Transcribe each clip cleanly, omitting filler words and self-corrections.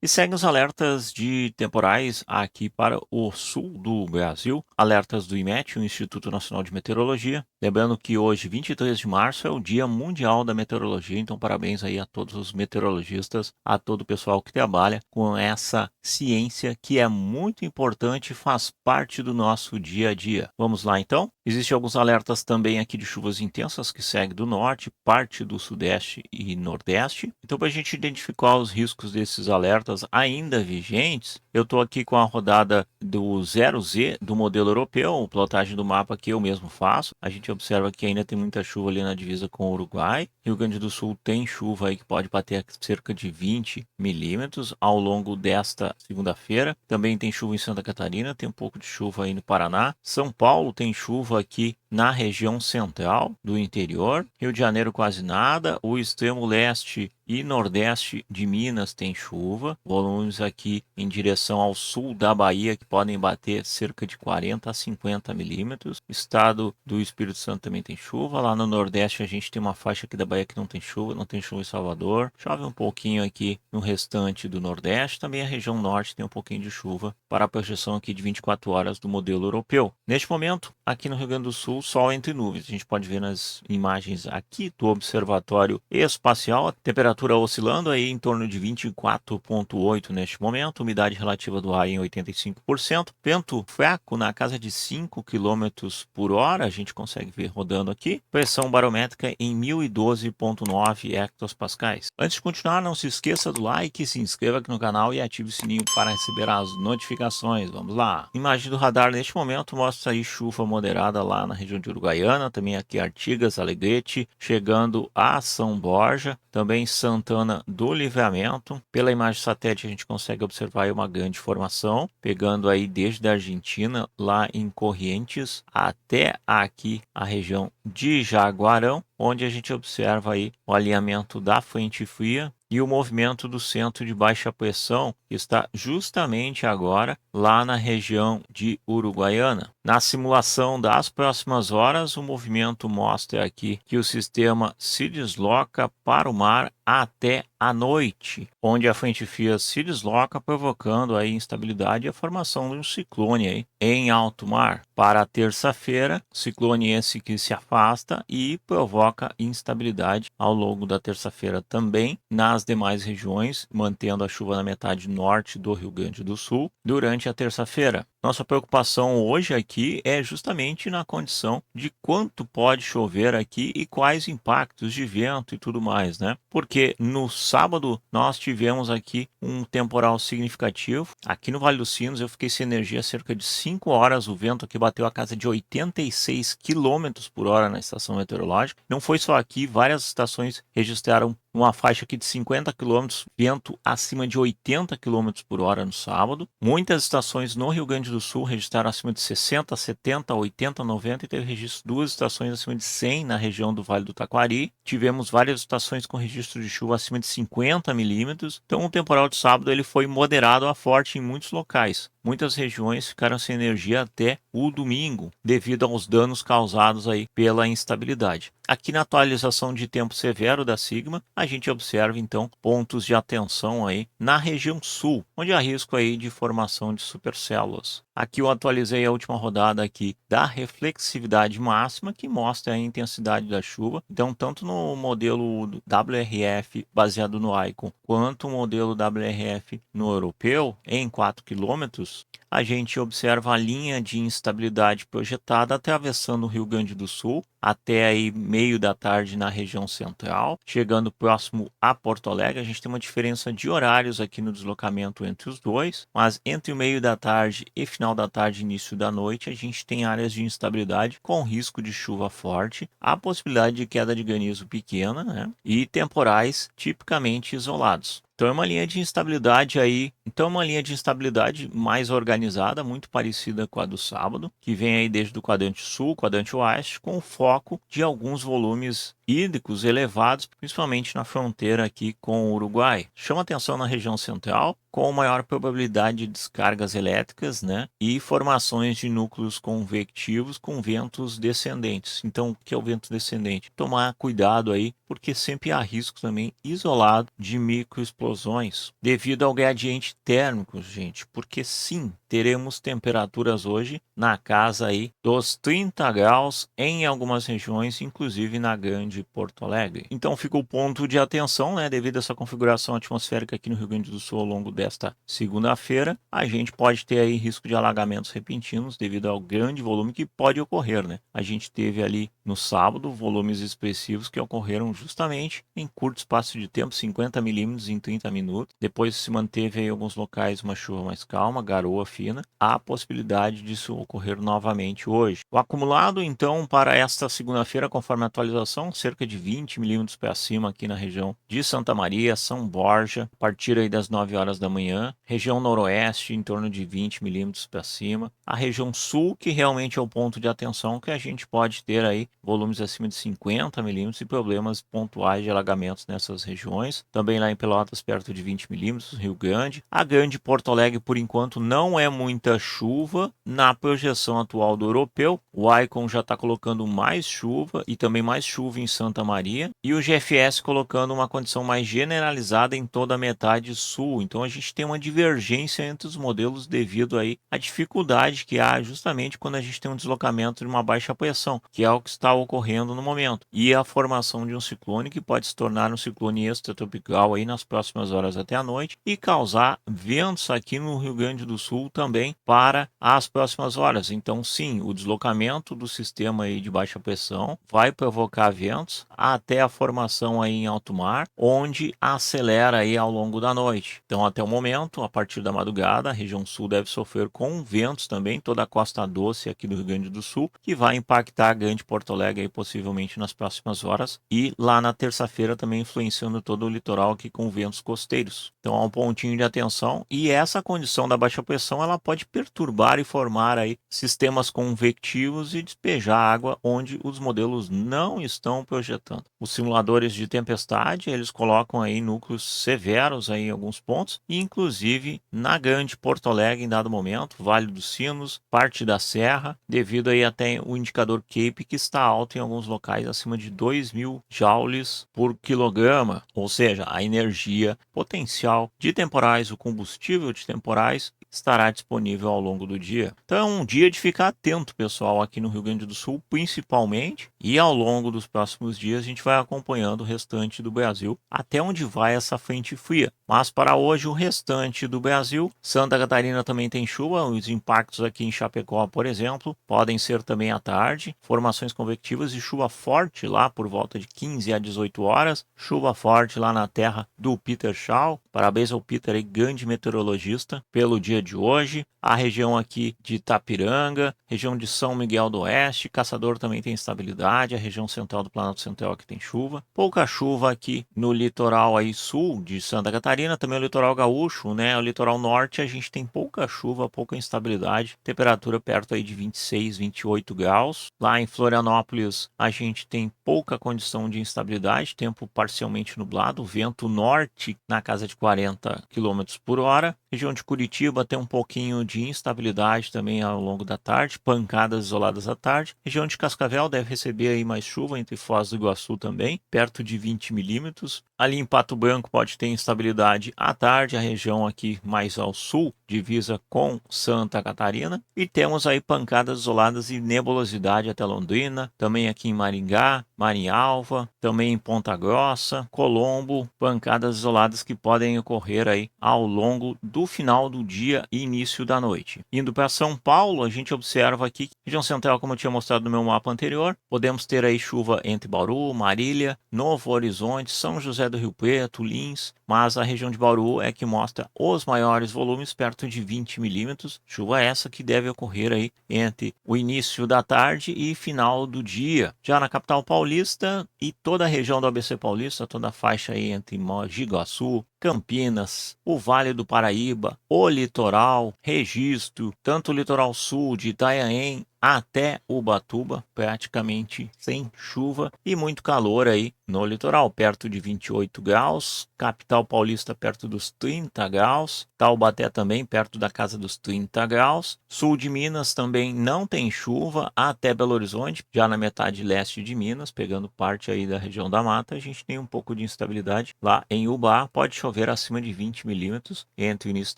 E seguem os alertas de temporais aqui para o sul do Brasil, alertas do IMET, o Instituto Nacional de Meteorologia. Lembrando que hoje, 23 de março, é o Dia Mundial da Meteorologia, então parabéns aí a todos os meteorologistas, a todo o pessoal que trabalha com essa ciência que é muito importante e faz parte do nosso dia a dia. Vamos lá então? Existem alguns alertas também aqui de chuvas intensas que seguem do norte, parte do sudeste e nordeste. Então, para a gente identificar os riscos desses alertas ainda vigentes, eu estou aqui com a rodada do 0Z do modelo europeu, plotagem do mapa que eu mesmo faço. A gente observa que ainda tem muita chuva ali na divisa com o Uruguai. Rio Grande do Sul tem chuva aí que pode bater cerca de 20 milímetros ao longo desta segunda-feira. Também tem chuva em Santa Catarina, tem um pouco de chuva aí no Paraná. São Paulo tem chuva aqui na região central do interior. Rio de Janeiro quase nada. O extremo leste e nordeste de Minas tem chuva. Volumes aqui em direção ao sul da Bahia que podem bater cerca de 40 a 50 milímetros. Estado do Espírito Santo também tem chuva. Lá no nordeste a gente tem uma faixa aqui da Bahia que não tem chuva. Não tem chuva em Salvador. Chove um pouquinho aqui no restante do nordeste. Também a região norte tem um pouquinho de chuva para a projeção aqui de 24 horas do modelo europeu. Neste momento, aqui no Rio Grande do Sul, sol entre nuvens. A gente pode ver nas imagens aqui do Observatório Espacial, a temperatura oscilando aí em torno de 24,8 neste momento, umidade relativa do ar em 85%, vento fraco na casa de 5 quilômetros por hora, a gente consegue ver rodando aqui, pressão barométrica em 1012,9 hectopascais. Antes de continuar, não se esqueça do like, se inscreva aqui no canal e ative o sininho para receber as notificações. Vamos lá. Imagem do radar neste momento mostra aí chuva moderada lá na região de Uruguaiana, também aqui Artigas, Alegrete, chegando a São Borja, também Santana do Livramento. Pela imagem satélite a gente consegue observar aí uma grande formação, pegando aí desde a Argentina, lá em Corrientes, até aqui a região de Jaguarão, onde a gente observa aí o alinhamento da frente fria e o movimento do centro de baixa pressão, que está justamente agora lá na região de Uruguaiana. Na simulação das próximas horas, o movimento mostra aqui que o sistema se desloca para o mar até a noite, onde a frente fria se desloca, provocando aí instabilidade e a formação de um ciclone aí em alto mar. Para a terça-feira, ciclone esse que se afasta e provoca instabilidade ao longo da terça-feira também nas demais regiões, mantendo a chuva na metade norte do Rio Grande do Sul durante a terça-feira. Nossa preocupação hoje aqui é justamente na condição de quanto pode chover aqui e quais impactos de vento e tudo mais, né? Porque no sábado nós tivemos aqui um temporal significativo. Aqui no Vale dos Sinos eu fiquei sem energia cerca de 5 horas. O vento aqui bateu a casa de 86 quilômetros por hora na estação meteorológica. Não foi só aqui, várias estações registraram uma faixa aqui de 50 quilômetros, vento acima de 80 quilômetros por hora no sábado. Muitas estações no Rio Grande do Sul registraram acima de 60, 70, 80, 90 e teve registro de 2 estações acima de 100 na região do Vale do Taquari. Tivemos várias estações com registro de chuva acima de 50 milímetros. Então o temporal de sábado ele foi moderado a forte em muitos locais. Muitas regiões ficaram sem energia até o domingo, devido aos danos causados aí pela instabilidade. Aqui na atualização de tempo severo da Sigma, a gente observa então pontos de atenção aí na região sul, onde há risco aí de formação de supercélulas. Aqui eu atualizei a última rodada aqui da reflexividade máxima, que mostra a intensidade da chuva. Então, tanto no modelo WRF baseado no ICON, quanto o modelo WRF no europeu, em 4 quilômetros, a gente observa a linha de instabilidade projetada atravessando o Rio Grande do Sul até aí meio da tarde na região central, chegando próximo a Porto Alegre. A gente tem uma diferença de horários aqui no deslocamento entre os dois, mas entre o meio da tarde e final da tarde, início da noite, a gente tem áreas de instabilidade com risco de chuva forte, a possibilidade de queda de granizo pequena, né? E temporais tipicamente isolados. Então é uma linha de instabilidade aí, então é uma linha de instabilidade mais organizada, muito parecida com a do sábado, que vem aí desde o quadrante sul, quadrante oeste, com foco de alguns volumes hídricos elevados, principalmente na fronteira aqui com o Uruguai. Chama atenção na região central, com maior probabilidade de descargas elétricas, né? E formações de núcleos convectivos com ventos descendentes. Então, o que é o vento descendente? Tomar cuidado aí, porque sempre há risco também isolado de microexplosões devido ao gradiente térmico, gente. Porque sim, teremos temperaturas hoje na casa aí dos 30 graus em algumas regiões, inclusive na Grande Porto Alegre. Então fica o ponto de atenção, né? Devido a essa configuração atmosférica aqui no Rio Grande do Sul ao longo desta segunda-feira, a gente pode ter aí risco de alagamentos repentinos devido ao grande volume que pode ocorrer, né? A gente teve ali no sábado volumes expressivos que ocorreram justamente em curto espaço de tempo, 50 milímetros em 30 minutos. Depois se manteve em alguns locais uma chuva mais calma, garoa fina. Há possibilidade disso ocorrer novamente hoje. O acumulado, então, para esta segunda-feira, conforme a atualização, cerca de 20 milímetros para cima aqui na região de Santa Maria, São Borja, a partir aí das 9 horas da manhã. Região noroeste, em torno de 20 milímetros para cima. A região sul, que realmente é o ponto de atenção, que a gente pode ter aí volumes acima de 50 milímetros e problemas pontuais de alagamentos nessas regiões. Também lá em Pelotas, perto de 20 milímetros, Rio Grande. A Grande Porto Alegre, por enquanto, não é muita chuva. Na projeção atual do europeu, o Icon já está colocando mais chuva e também mais chuva em Santa Maria. E o GFS colocando uma condição mais generalizada em toda a metade sul. Então a gente tem uma divergência entre os modelos devido aí à dificuldade que há justamente quando a gente tem um deslocamento de uma baixa pressão, que é o que está ocorrendo no momento. E a formação de um ciclone que pode se tornar um ciclone extratropical aí nas próximas horas até a noite e causar ventos aqui no Rio Grande do Sul também para as próximas horas. Então sim, o deslocamento do sistema aí de baixa pressão vai provocar ventos até a formação aí em alto mar, onde acelera aí ao longo da noite. Então até o momento, a partir da madrugada, a região sul deve sofrer com ventos também, toda a costa doce aqui do Rio Grande do Sul, que vai impactar a Grande Porto Alegre aí, possivelmente nas próximas horas, e lá na terça-feira também influenciando todo o litoral aqui com ventos costeiros. Então há um pontinho de atenção, e essa condição da baixa pressão ela pode perturbar e formar aí sistemas convectivos e despejar água onde os modelos não estão projetando. Os simuladores de tempestade, eles colocam aí núcleos severos aí em alguns pontos, e inclusive na Grande Porto Alegre em dado momento, Vale dos Sinos, parte da Serra, devido aí até o indicador CAPE que está alto em alguns locais acima de 2.000 joules por quilograma, ou seja, a energia potencial de temporais, o combustível de temporais estará disponível ao longo do dia. Então é um dia de ficar atento, pessoal, aqui no Rio Grande do Sul, principalmente, e ao longo dos próximos dias a gente vai acompanhando o restante do Brasil, até onde vai essa frente fria. Mas para hoje, o restante do Brasil, Santa Catarina também tem chuva, os impactos aqui em Chapecó, por exemplo, podem ser também à tarde, formações convectivas e chuva forte lá por volta de 15 a 18 horas, chuva forte lá na terra do Peter Shaw. Parabéns ao Peter, aí, grande meteorologista, pelo dia de hoje. A região aqui de Itapiranga, região de São Miguel do Oeste, Caçador também tem estabilidade, a região central do Planalto Central aqui tem chuva. Pouca chuva aqui no litoral aí sul de Santa Catarina, também o litoral gaúcho, né? O litoral norte a gente tem pouca chuva, pouca instabilidade, temperatura perto aí de 26, 28 graus. Lá em Florianópolis a gente tem pouca condição de instabilidade, tempo parcialmente nublado, vento norte na casa de 40 km por hora. Região de Curitiba tem um pouquinho de instabilidade também ao longo da tarde, pancadas isoladas à tarde. Região de Cascavel deve receber aí mais chuva, entre Foz do Iguaçu também, perto de 20 milímetros. Ali em Pato Branco pode ter instabilidade à tarde, a região aqui mais ao sul, divisa com Santa Catarina. E temos aí pancadas isoladas e nebulosidade até Londrina, também aqui em Maringá, Marinhalva, também em Ponta Grossa, Colombo, pancadas isoladas que podem ocorrer aí ao longo do final do dia e início da noite. Indo para São Paulo, a gente observa aqui, região central, como eu tinha mostrado no meu mapa anterior, podemos ter aí chuva entre Bauru, Marília, Novo Horizonte, São José do Rio Preto, Lins, mas a região de Bauru é que mostra os maiores volumes, perto de 20 milímetros, chuva essa que deve ocorrer aí entre o início da tarde e final do dia. Já na capital paulista e toda a região do ABC Paulista, toda a faixa aí entre Mogi Guaçu, Campinas, o Vale do Paraíba, o litoral, Registro, tanto o litoral sul de Itanhaém até Ubatuba, praticamente sem chuva e muito calor aí no litoral, perto de 28 graus, capital paulista perto dos 30 graus, Taubaté também perto da casa dos 30 graus, sul de Minas também não tem chuva, até Belo Horizonte, já na metade leste de Minas, pegando parte aí da região da mata, a gente tem um pouco de instabilidade. Lá em Ubá pode chover acima de 20 milímetros entre o início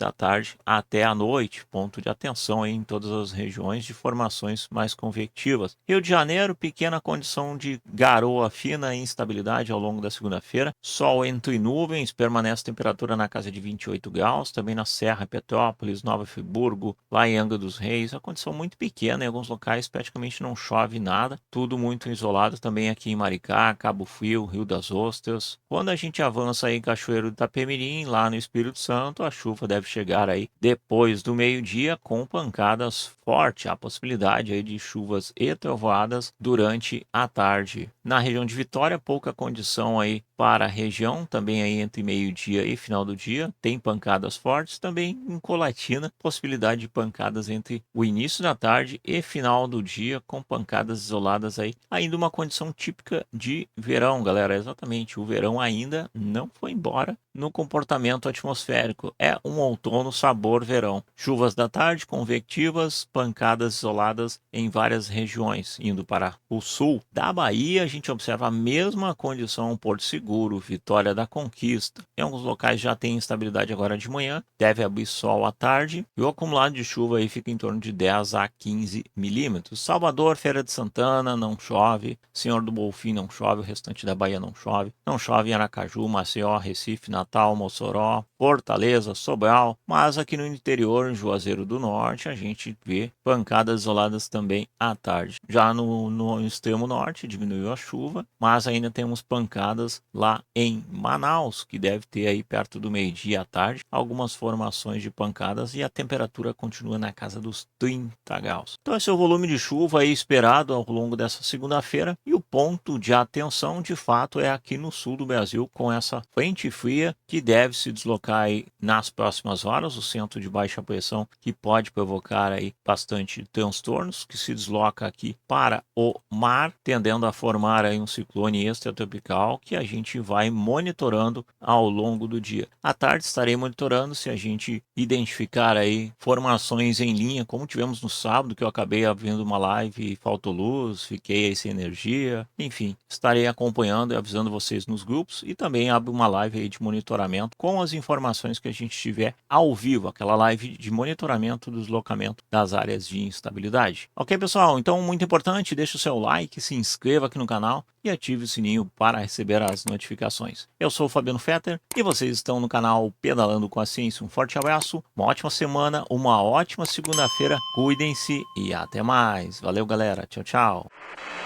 da tarde até a noite, ponto de atenção aí em todas as regiões de formações mais convectivas. Rio de Janeiro, pequena condição de garoa fina e instabilidade ao longo da segunda-feira. Sol entre nuvens, permanece temperatura na casa de 28 graus. Também na Serra, Petrópolis, Nova Friburgo, lá em Angra dos Reis. A condição muito pequena, em alguns locais praticamente não chove nada. Tudo muito isolado também aqui em Maricá, Cabo Frio, Rio das Ostras. Quando a gente avança aí em Cachoeiro do Itapemirim, lá no Espírito Santo, a chuva deve chegar aí depois do meio-dia com pancadas fortes. A possibilidade aí de chuvas e trovoadas durante a tarde. Na região de Vitória, pouca condição aí para a região, também aí entre meio-dia e final do dia, tem pancadas fortes, também em Colatina, possibilidade de pancadas entre o início da tarde e final do dia, com pancadas isoladas aí, ainda uma condição típica de verão, galera, exatamente, o verão ainda não foi embora no comportamento atmosférico, é um outono sabor verão. Chuvas da tarde, convectivas, pancadas isoladas em várias regiões, indo para o sul da Bahia, a gente observa a mesma condição, Porto Seguro, Vitória da Conquista. Em alguns locais já tem instabilidade agora de manhã, deve abrir sol à tarde, e o acumulado de chuva aí fica em torno de 10 a 15 milímetros. Salvador, Feira de Santana, não chove. Senhor do Bonfim, não chove. O restante da Bahia não chove. Não chove em Aracaju, Maceió, Recife, Natal, Mossoró, Fortaleza, Sobral, mas aqui no interior, em Juazeiro do Norte, a gente vê pancadas isoladas também à tarde. Já no extremo norte diminuiu a chuva, mas ainda temos pancadas lá em Manaus, que deve ter aí perto do meio-dia à tarde, algumas formações de pancadas e a temperatura continua na casa dos 30 graus. Então esse é o volume de chuva aí esperado ao longo dessa segunda-feira e o ponto de atenção de fato é aqui no sul do Brasil com essa frente fria que deve se deslocar aí nas próximas horas, o centro de baixa pressão que pode provocar aí bastante transtornos, que se desloca aqui para o mar, tendendo a formar aí um ciclone extratropical que a gente vai monitorando ao longo do dia. À tarde estarei monitorando se a gente identificar aí formações em linha, como tivemos no sábado, que eu acabei abrindo uma live e faltou luz, fiquei aí sem energia, enfim, estarei acompanhando e avisando vocês nos grupos e também abro uma live aí de monitoramento com as informações que a gente tiver ao vivo, aquela live de monitoramento do deslocamento das áreas de instabilidade. Ok, pessoal? Então, muito importante, deixe o seu like, se inscreva aqui no canal e ative o sininho para receber as notificações. Eu sou o Fabiano Fetter e vocês estão no canal Pedalando com a Ciência. Um forte abraço, uma ótima semana, uma ótima segunda-feira, cuidem-se e até mais. Valeu, galera. Tchau, tchau.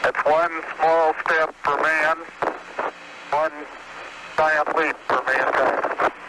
It's one small step for man, one giant leap for mankind.